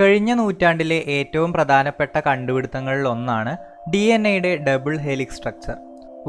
കഴിഞ്ഞ നൂറ്റാണ്ടിലെ ഏറ്റവും പ്രധാനപ്പെട്ട കണ്ടുപിടുത്തങ്ങളിലൊന്നാണ് DNA-യുടെ ഡബിൾ ഹെലിക്സ് സ്ട്രക്ചർ.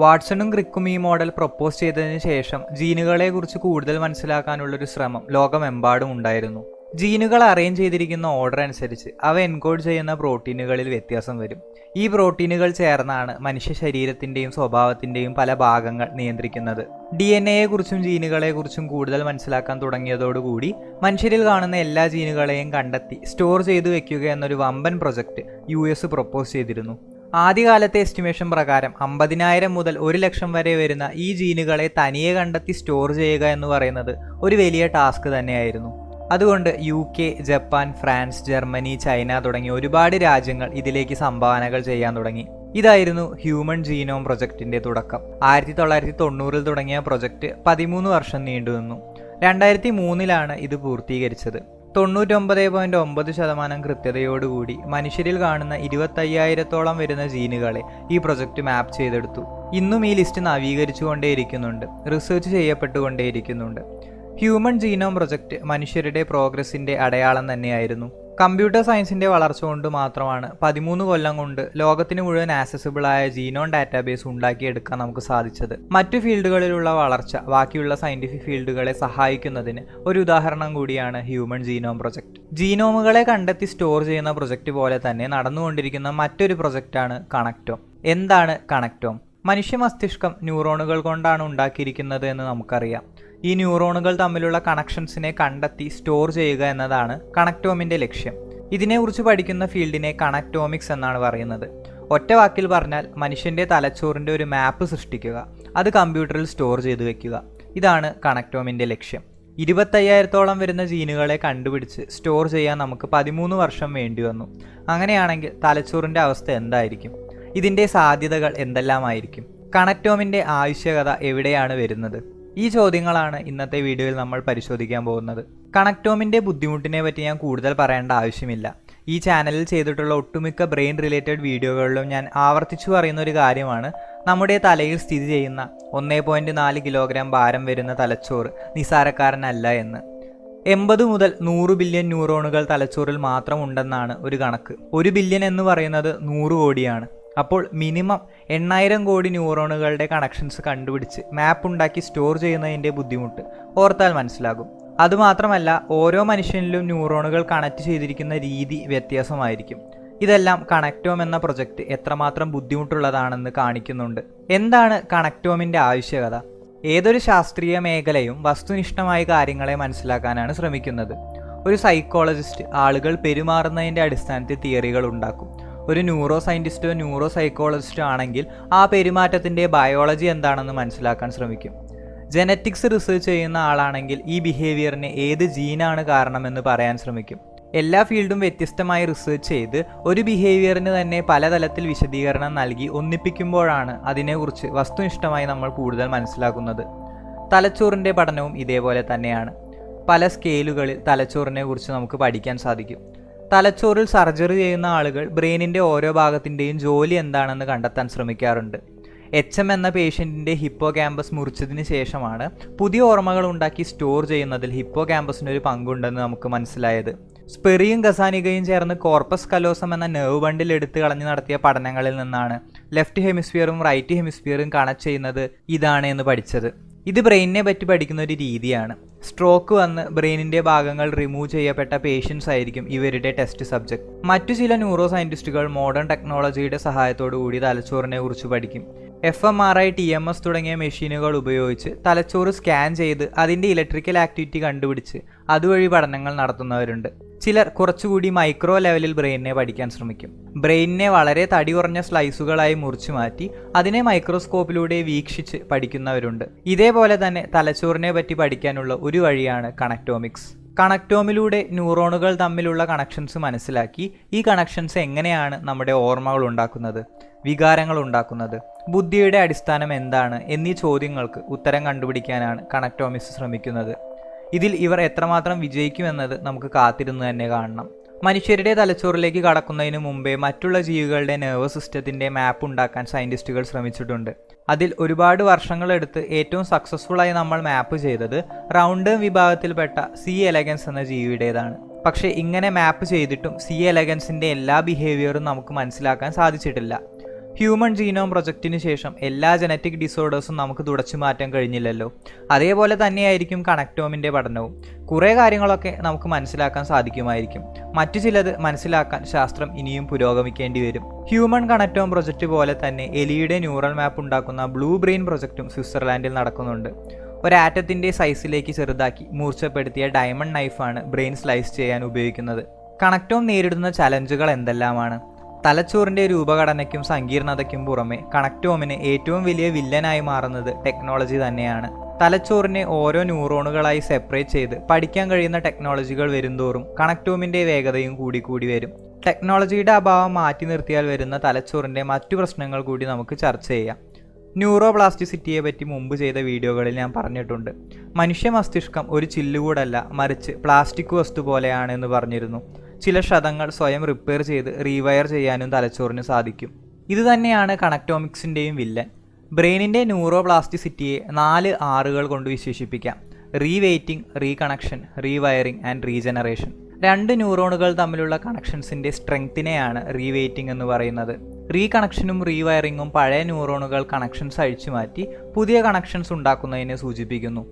വാട്സണും ക്രിക്കും ഈ മോഡൽ പ്രൊപ്പോസ് ചെയ്തതിനു ശേഷം ജീനുകളെക്കുറിച്ച് കൂടുതൽ മനസ്സിലാക്കാനുള്ളൊരു ശ്രമം ലോകമെമ്പാടും ഉണ്ടായിരുന്നു. ജീനുകൾ അറേഞ്ച് ചെയ്തിരിക്കുന്ന ഓർഡർ അനുസരിച്ച് അവ എൻകോഡ് ചെയ്യുന്ന പ്രോട്ടീനുകളിൽ വ്യത്യാസം വരും. ഈ പ്രോട്ടീനുകൾ ചേർന്നാണ് മനുഷ്യ ശരീരത്തിൻ്റെയും സ്വഭാവത്തിൻ്റെയും പല ഭാഗങ്ങൾ നിയന്ത്രിക്കുന്നത്. DNA-യെക്കുറിച്ചും ജീനുകളെക്കുറിച്ചും കൂടുതൽ മനസ്സിലാക്കാൻ തുടങ്ങിയതോടുകൂടി മനുഷ്യരിൽ കാണുന്ന എല്ലാ ജീനുകളെയും കണ്ടെത്തി സ്റ്റോർ ചെയ്തു വെക്കുക എന്നൊരു വമ്പൻ പ്രൊജക്റ്റ് US പ്രൊപ്പോസ് ചെയ്തിരുന്നു. ആദ്യകാലത്തെ എസ്റ്റിമേഷൻ പ്രകാരം 50,000 മുതൽ 1,00,000 വരെ വരുന്ന ഈ ജീനുകളെ തനിയെ കണ്ടെത്തി സ്റ്റോർ ചെയ്യുക എന്ന് പറയുന്നത് ഒരു വലിയ ടാസ്ക് തന്നെയായിരുന്നു. അതുകൊണ്ട് UK, Japan, France, Germany, China തുടങ്ങിയ ഒരുപാട് രാജ്യങ്ങൾ ഇതിലേക്ക് സംഭാവനകൾ ചെയ്യാൻ തുടങ്ങി. ഇതായിരുന്നു ഹ്യൂമൻ ജീനോം പ്രൊജക്റ്റിന്റെ തുടക്കം. 1990-ൽ തുടങ്ങിയ പ്രൊജക്റ്റ് 13 വർഷം നീണ്ടുനിന്നു. 2003-ലാണ് ഇത് പൂർത്തീകരിച്ചത്. 99.9% കൃത്യതയോടുകൂടി മനുഷ്യരിൽ കാണുന്ന 25,000-ഓളം വരുന്ന ജീനുകളെ ഈ പ്രൊജക്റ്റ് മാപ്പ് ചെയ്തെടുത്തു. ഇന്നും ഈ ലിസ്റ്റ് നവീകരിച്ചുകൊണ്ടേയിരിക്കുന്നുണ്ട്, റിസർച്ച് ചെയ്യപ്പെട്ടുകൊണ്ടേയിരിക്കുന്നുണ്ട്. ഹ്യൂമൻ ജീനോം പ്രൊജക്റ്റ് മനുഷ്യരുടെ പ്രോഗ്രസിന്റെ അടയാളം തന്നെയായിരുന്നു. കമ്പ്യൂട്ടർ സയൻസിന്റെ വളർച്ച കൊണ്ട് മാത്രമാണ് 13 കൊല്ലം കൊണ്ട് ലോകത്തിന് മുഴുവൻ ആക്സസിബിളായ ജീനോം ഡാറ്റാബേസ് ഉണ്ടാക്കിയെടുക്കാൻ നമുക്ക് സാധിച്ചത്. മറ്റു ഫീൽഡുകളിലുള്ള വളർച്ച ബാക്കിയുള്ള സയന്റിഫിക് ഫീൽഡുകളെ സഹായിക്കുന്നതിന് ഒരു ഉദാഹരണം കൂടിയാണ് ഹ്യൂമൻ ജീനോം പ്രൊജക്റ്റ്. ജീനോമുകളെ കണ്ടെത്തി സ്റ്റോർ ചെയ്യുന്ന പ്രൊജക്റ്റ് പോലെ തന്നെ നടന്നുകൊണ്ടിരിക്കുന്ന മറ്റൊരു പ്രൊജക്റ്റാണ് കണക്ടോം. എന്താണ് കണക്ടോം? മനുഷ്യ മസ്തിഷ്കം ന്യൂറോണുകൾ കൊണ്ടാണ് ഉണ്ടാക്കിയിരിക്കുന്നത് എന്ന് നമുക്കറിയാം. ഈ ന്യൂറോണുകൾ തമ്മിലുള്ള കണക്ഷൻസിനെ കണ്ടെത്തി സ്റ്റോർ ചെയ്യുക എന്നതാണ് കണക്ടോമിന്റെ ലക്ഷ്യം. ഇതിനെക്കുറിച്ച് പഠിക്കുന്ന ഫീൽഡിനെ കണക്ടോമിക്സ് എന്നാണ് പറയുന്നത്. ഒറ്റ വാക്കിൽ പറഞ്ഞാൽ മനുഷ്യന്റെ തലച്ചോറിന്റെ ഒരു മാപ്പ് സൃഷ്ടിക്കുക, അത് കമ്പ്യൂട്ടറിൽ സ്റ്റോർ ചെയ്തു വെക്കുക. ഇതാണ് കണക്ടോമിന്റെ ലക്ഷ്യം. 25,000-ഓളം വരുന്ന ജീനുകളെ കണ്ടുപിടിച്ച് സ്റ്റോർ ചെയ്യാൻ നമുക്ക് 13 വർഷം വേണ്ടി വന്നു. അങ്ങനെയാണെങ്കിൽ തലച്ചോറിന്റെ അവസ്ഥ എന്തായിരിക്കും? ഇതിന്റെ സാധ്യതകൾ എന്തെല്ലാമായിരിക്കും? കണക്ടോമിന്റെ ആവശ്യകത എവിടെയാണ് വരുന്നത്? ഈ ചോദ്യങ്ങളാണ് ഇന്നത്തെ വീഡിയോയിൽ നമ്മൾ പരിശോധിക്കാൻ പോകുന്നത്. കണക്ടോമിന്റെ ബുദ്ധിമുട്ടിനെ പറ്റി ഞാൻ കൂടുതൽ പറയേണ്ട ആവശ്യമില്ല. ഈ ചാനലിൽ ചെയ്തിട്ടുള്ള ഒട്ടുമിക്ക ബ്രെയിൻ റിലേറ്റഡ് വീഡിയോകളിലും ഞാൻ ആവർത്തിച്ചു പറയുന്ന ഒരു കാര്യമാണ്, നമ്മുടെ തലയിൽ സ്ഥിതി ചെയ്യുന്ന 1.4 കിലോഗ്രാം ഭാരം വരുന്ന തലച്ചോറ് നിസാരക്കാരനല്ല എന്ന്. 80 മുതൽ 100 ബില്യൺ ന്യൂറോണുകൾ തലച്ചോറിൽ മാത്രം ഉണ്ടെന്നാണ് ഒരു കണക്ക്. 1 ബില്യൺ എന്ന് പറയുന്നത് 100 കോടിയാണ്. അപ്പോൾ മിനിമം 8,000 കോടി ന്യൂറോണുകളുടെ കണക്ഷൻസ് കണ്ടുപിടിച്ച് മാപ്പ് ഉണ്ടാക്കി സ്റ്റോർ ചെയ്യുന്നതിൻ്റെ ബുദ്ധിമുട്ട് ഓർത്താൽ മനസ്സിലാകും. അതുമാത്രമല്ല, ഓരോ മനുഷ്യനിലും ന്യൂറോണുകൾ കണക്ട് ചെയ്തിരിക്കുന്ന രീതി വ്യത്യാസമായിരിക്കും. ഇതെല്ലാം കണക്ടോം എന്ന പ്രൊജക്റ്റ് എത്രമാത്രം ബുദ്ധിമുട്ടുള്ളതാണെന്ന് കാണിക്കുന്നുണ്ട്. എന്താണ് കണക്ടോമിൻ്റെ ആവശ്യകത? ഏതൊരു ശാസ്ത്രീയ മേഖലയും വസ്തുനിഷ്ഠമായ കാര്യങ്ങളെ മനസ്സിലാക്കാനാണ് ശ്രമിക്കുന്നത്. ഒരു സൈക്കോളജിസ്റ്റ് ആളുകൾ പെരുമാറുന്നതിൻ്റെ അടിസ്ഥാനത്തിൽ തിയറികൾ ഉണ്ടാക്കും. ഒരു ന്യൂറോ സയൻറ്റിസ്റ്റോ ന്യൂറോ സൈക്കോളജിസ്റ്റോ ആണെങ്കിൽ ആ പെരുമാറ്റത്തിൻ്റെ ബയോളജി എന്താണെന്ന് മനസ്സിലാക്കാൻ ശ്രമിക്കും. ജനറ്റിക്സ് റിസർച്ച് ചെയ്യുന്ന ആളാണെങ്കിൽ ഈ ബിഹേവിയറിന് ഏത് ജീനാണ് കാരണമെന്ന് പറയാൻ ശ്രമിക്കും. എല്ലാ ഫീൽഡും വ്യത്യസ്തമായി റിസർച്ച് ചെയ്ത് ഒരു ബിഹേവിയറിന് തന്നെ പലതലത്തിൽ വിശദീകരണം നൽകി ഒന്നിപ്പിക്കുമ്പോഴാണ് അതിനെക്കുറിച്ച് വസ്തുനിഷ്ഠമായി നമ്മൾ കൂടുതൽ മനസ്സിലാക്കുന്നത്. തലച്ചോറിൻ്റെ പഠനവും ഇതേപോലെ തന്നെയാണ്. പല സ്കെയിലുകളിൽ തലച്ചോറിനെ കുറിച്ച് നമുക്ക് പഠിക്കാൻ സാധിക്കും. തലച്ചോറിൽ സർജറി ചെയ്യുന്ന ആളുകൾ ബ്രെയിനിൻ്റെ ഓരോ ഭാഗത്തിൻ്റെയും ജോലി എന്താണെന്ന് കണ്ടെത്താൻ ശ്രമിക്കാറുണ്ട്. HM എന്ന പേഷ്യൻറ്റിൻ്റെ ഹിപ്പോ ക്യാമ്പസ് മുറിച്ചതിന് ശേഷമാണ് പുതിയ ഓർമ്മകൾ ഉണ്ടാക്കി സ്റ്റോർ ചെയ്യുന്നതിൽ ഹിപ്പോ ക്യാമ്പസിനൊരു പങ്കുണ്ടെന്ന് നമുക്ക് മനസ്സിലായത്. സ്പെറിയും ഗസാനികയും ചേർന്ന് കോർപ്പസ് കലോസം എന്ന നെർവ് ബണ്ടിൽ എടുത്ത് കളഞ്ഞു നടത്തിയ പഠനങ്ങളിൽ നിന്നാണ് ലെഫ്റ്റ് ഹെമിസ്ഫിയറും റൈറ്റ് ഹെമിസ്ഫിയറും കണക്ട് ചെയ്യുന്നത് ഇതാണ് എന്ന് പഠിച്ചത്. ഇത് ബ്രെയിനിനെ പറ്റി പഠിക്കുന്ന ഒരു രീതിയാണ്. സ്ട്രോക്ക് വന്ന് ബ്രെയിനിൻ്റെ ഭാഗങ്ങൾ റിമൂവ് ചെയ്യപ്പെട്ട പേഷ്യൻസ് ആയിരിക്കും ഇവരുടെ ടെസ്റ്റ് സബ്ജക്റ്റ്. മറ്റു ചില ന്യൂറോ സയൻറ്റിസ്റ്റുകൾ മോഡേൺ ടെക്നോളജിയുടെ സഹായത്തോടു കൂടി തലച്ചോറിനെ കുറിച്ച് പഠിക്കും. fMRI, TMS തുടങ്ങിയ മെഷീനുകൾ ഉപയോഗിച്ച് തലച്ചോറ് സ്കാൻ ചെയ്ത് അതിൻ്റെ ഇലക്ട്രിക്കൽ ആക്ടിവിറ്റി കണ്ടുപിടിച്ച് അതുവഴി പഠനങ്ങൾ നടത്തുന്നവരുണ്ട്. ചിലർ കുറച്ചുകൂടി മൈക്രോ ലെവലിൽ ബ്രെയിനിനെ പഠിക്കാൻ ശ്രമിക്കും. ബ്രെയിനിനെ വളരെ തടി കുറഞ്ഞ സ്ലൈസുകളായി മുറിച്ചു മാറ്റി അതിനെ മൈക്രോസ്കോപ്പിലൂടെ വീക്ഷിച്ച് പഠിക്കുന്നവരുണ്ട്. ഇതേപോലെ തന്നെ തലച്ചോറിനെ പറ്റി പഠിക്കാനുള്ള ഒരു വഴിയാണ് കണക്ടോമിക്സ്. കണക്ടോമിലൂടെ ന്യൂറോണുകൾ തമ്മിലുള്ള കണക്ഷൻസ് മനസ്സിലാക്കി ഈ കണക്ഷൻസ് എങ്ങനെയാണ് നമ്മുടെ ഓർമ്മകൾ ഉണ്ടാക്കുന്നത്, വികാരങ്ങൾ ഉണ്ടാക്കുന്നത്, ബുദ്ധിയുടെ അടിസ്ഥാനം എന്താണ് എന്നീ ചോദ്യങ്ങൾക്ക് ഉത്തരം കണ്ടുപിടിക്കാനാണ് കണക്ടോമിക്സ് ശ്രമിക്കുന്നത്. ഇതിൽ ഇവർ എത്രമാത്രം വിജയിക്കുമെന്നത് നമുക്ക് കാത്തിരുന്ന് തന്നെ കാണണം. മനുഷ്യരുടെ തലച്ചോറിലേക്ക് കടക്കുന്നതിന് മുമ്പേ മറ്റുള്ള ജീവികളുടെ നെർവസ് സിസ്റ്റത്തിന്റെ മാപ്പ് ഉണ്ടാക്കാൻ സയന്റിസ്റ്റുകൾ ശ്രമിച്ചിട്ടുണ്ട്. അതിൽ ഒരുപാട് വർഷങ്ങളെടുത്ത് ഏറ്റവും സക്സസ്ഫുൾ ആയി നമ്മൾ മാപ്പ് ചെയ്തത് റൗണ്ട് വിഭാഗത്തിൽപ്പെട്ട സി എലഗൻസ് എന്ന ജീവിയുടേതാണ്. പക്ഷേ ഇങ്ങനെ മാപ്പ് ചെയ്തിട്ടും സി എലഗൻസിൻ്റെ എല്ലാ ബിഹേവിയറും നമുക്ക് മനസ്സിലാക്കാൻ സാധിച്ചിട്ടില്ല. ഹ്യൂമൻ ജീനോം പ്രൊജക്റ്റിന് ശേഷം എല്ലാ ജനറ്റിക് ഡിസോർഡേഴ്സും നമുക്ക് തുടച്ചു മാറ്റാൻ കഴിഞ്ഞില്ലല്ലോ. അതേപോലെ തന്നെയായിരിക്കും കണക്ടോമിൻ്റെ പഠനവും. കുറേ കാര്യങ്ങളൊക്കെ നമുക്ക് മനസ്സിലാക്കാൻ സാധിക്കുമായിരിക്കും. മറ്റു ചിലത് മനസ്സിലാക്കാൻ ശാസ്ത്രം ഇനിയും പുരോഗമിക്കേണ്ടി വരും. ഹ്യൂമൻ കണക്ടോം പ്രൊജക്റ്റ് പോലെ തന്നെ എലിയുടെ ന്യൂറൽ മാപ്പ് ഉണ്ടാക്കുന്ന ബ്ലൂ ബ്രെയിൻ പ്രൊജക്റ്റും സ്വിറ്റ്സർലാൻഡിൽ നടക്കുന്നുണ്ട്. ഒരാറ്റത്തിൻ്റെ സൈസിലേക്ക് ചെറുതാക്കി മൂർച്ചപ്പെടുത്തിയ ഡയമണ്ട് നൈഫാണ് ബ്രെയിൻ സ്ലൈസ് ചെയ്യാൻ ഉപയോഗിക്കുന്നത്. കണക്ടോം നേരിടുന്ന ചലഞ്ചുകൾ എന്തെല്ലാമാണ്? തലച്ചോറിൻ്റെ രൂപഘടനയ്ക്കും സങ്കീർണതയ്ക്കും പുറമെ കണക്ടോമിന് ഏറ്റവും വലിയ വില്ലനായി മാറുന്നത് ടെക്നോളജി തന്നെയാണ്. തലച്ചോറിനെ ഓരോ ന്യൂറോണുകളായി സെപ്പറേറ്റ് ചെയ്ത് പഠിക്കാൻ കഴിയുന്ന ടെക്നോളജികൾ വരുംതോറും കണക്ടോമിൻ്റെ വേഗതയും കൂടി വരും. ടെക്നോളജിയുടെ അഭാവം മാറ്റി നിർത്തിയാൽ വരുന്ന തലച്ചോറിൻ്റെ മറ്റു പ്രശ്നങ്ങൾ കൂടി നമുക്ക് ചർച്ച ചെയ്യാം. ന്യൂറോപ്ലാസ്റ്റിസിറ്റിയെ പറ്റി മുമ്പ് ചെയ്ത വീഡിയോകളിൽ ഞാൻ പറഞ്ഞിട്ടുണ്ട്. മനുഷ്യ മസ്തിഷ്കം ഒരു ചില്ലുകൂടല്ല, മറിച്ച് പ്ലാസ്റ്റിക് വസ്തു പോലെയാണ് എന്ന് പറഞ്ഞിരുന്നു. ചില ക്ഷതങ്ങൾ സ്വയം റിപ്പയർ ചെയ്ത് റീവയർ ചെയ്യാനും തലച്ചോറിന് സാധിക്കും. ഇതുതന്നെയാണ് കണക്ടോമിക്സിൻ്റെയും വില്ലൻ. ബ്രെയിനിൻ്റെ ന്യൂറോപ്ലാസ്റ്റിസിറ്റിയെ 4 Rകൾ കൊണ്ട് വിശേഷിപ്പിക്കാം: റീവെയ്റ്റിംഗ്, റീകണക്ഷൻ, റീവയറിംഗ് ആൻഡ് റീജനറേഷൻ. 2 ന്യൂറോണുകൾ തമ്മിലുള്ള കണക്ഷൻസിൻ്റെ സ്ട്രെങ്ത്തിനെയാണ് റീവെയ്റ്റിംഗ് എന്ന് പറയുന്നത്. റീകണക്ഷനും റീവയറിങ്ങും പഴയ ന്യൂറോണുകൾ കണക്ഷൻസ് അഴിച്ചുമാറ്റി പുതിയ കണക്ഷൻസ് ഉണ്ടാക്കുന്നതിനെ സൂചിപ്പിക്കുന്നു.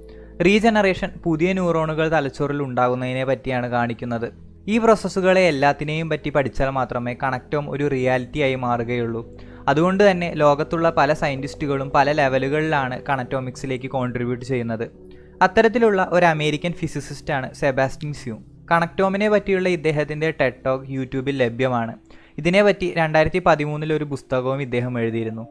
റീജനറേഷൻ പുതിയ ന്യൂറോണുകൾ തലച്ചോറിൽ ഉണ്ടാകുന്നതിനെ പറ്റിയാണ് കാണിക്കുന്നത്. ഈ പ്രോസസ്സുകളെ എല്ലാത്തിനെയും പറ്റി പഠിച്ചാൽ മാത്രമേ കണക്ടോം ഒരു റിയാലിറ്റിയായി മാറുകയുള്ളൂ. അതുകൊണ്ട് തന്നെ ലോകത്തുള്ള പല സയൻറ്റിസ്റ്റുകളും പല ലെവലുകളിലാണ് കണക്ടോമിക്സിലേക്ക് കോൺട്രിബ്യൂട്ട് ചെയ്യുന്നത്. അത്തരത്തിലുള്ള ഒരു അമേരിക്കൻ ഫിസിസിസ്റ്റാണ് സെബാസ്റ്റ്യൻ സ്യൂം. കണക്ടോമിനെ പറ്റിയുള്ള ഇദ്ദേഹത്തിൻ്റെ ടെഡ് ടോക്ക് യൂട്യൂബിൽ ലഭ്യമാണ്. ഇതിനെപ്പറ്റി 2013 ഒരു പുസ്തകവും ഇദ്ദേഹം എഴുതിയിരുന്നു.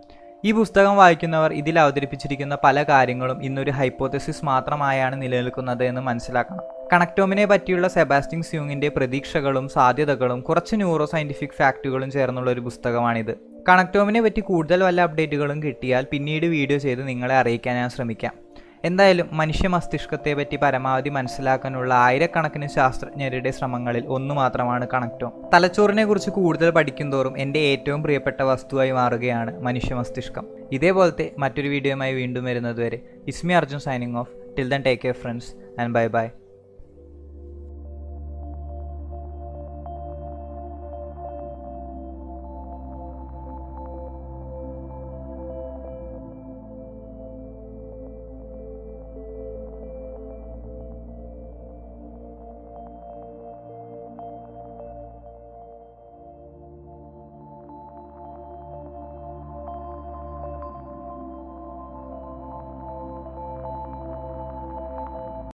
ഈ പുസ്തകം വായിക്കുന്നവർ ഇതിൽ അവതരിപ്പിച്ചിരിക്കുന്ന പല കാര്യങ്ങളും ഇന്നൊരു ഹൈപ്പോത്തസിസ് മാത്രമായാണ് നിലനിൽക്കുന്നത് എന്ന് മനസ്സിലാക്കണം. കണക്ടോമിനെ പറ്റിയുള്ള സെബാസ്റ്റ്യൻ സ്യൂങ്ങിൻ്റെ പ്രതീക്ഷകളും സാധ്യതകളും കുറച്ച് ന്യൂറോ സയൻറ്റിഫിക് ഫാക്റ്റുകളും ചേർന്നുള്ള ഒരു പുസ്തകമാണിത്. കണക്ടോമിനെ പറ്റി കൂടുതൽ വല്ല അപ്ഡേറ്റുകളും കിട്ടിയാൽ പിന്നീട് വീഡിയോ ചെയ്ത് നിങ്ങളെ അറിയിക്കാൻ ഞാൻ ശ്രമിക്കാം. എന്തായാലും മനുഷ്യ മസ്തിഷ്കത്തെ പറ്റി പരമാവധി മനസ്സിലാക്കാനുള്ള ആയിരക്കണക്കിന് ശാസ്ത്രജ്ഞരുടെ ശ്രമങ്ങളിൽ ഒന്ന് മാത്രമാണ് കണക്ടോം. തലച്ചോറിനെ കുറിച്ച് കൂടുതൽ പഠിക്കുന്തോറും എൻ്റെ ഏറ്റവും പ്രിയപ്പെട്ട വസ്തുവായി മാറുകയാണ് മനുഷ്യ മസ്തിഷ്കം. ഇതേപോലത്തെ മറ്റൊരു വീഡിയോയുമായി വീണ്ടും വരുന്നതുവരെ ഇസ്മി Arjun signing off. Till then take care friends and bye by.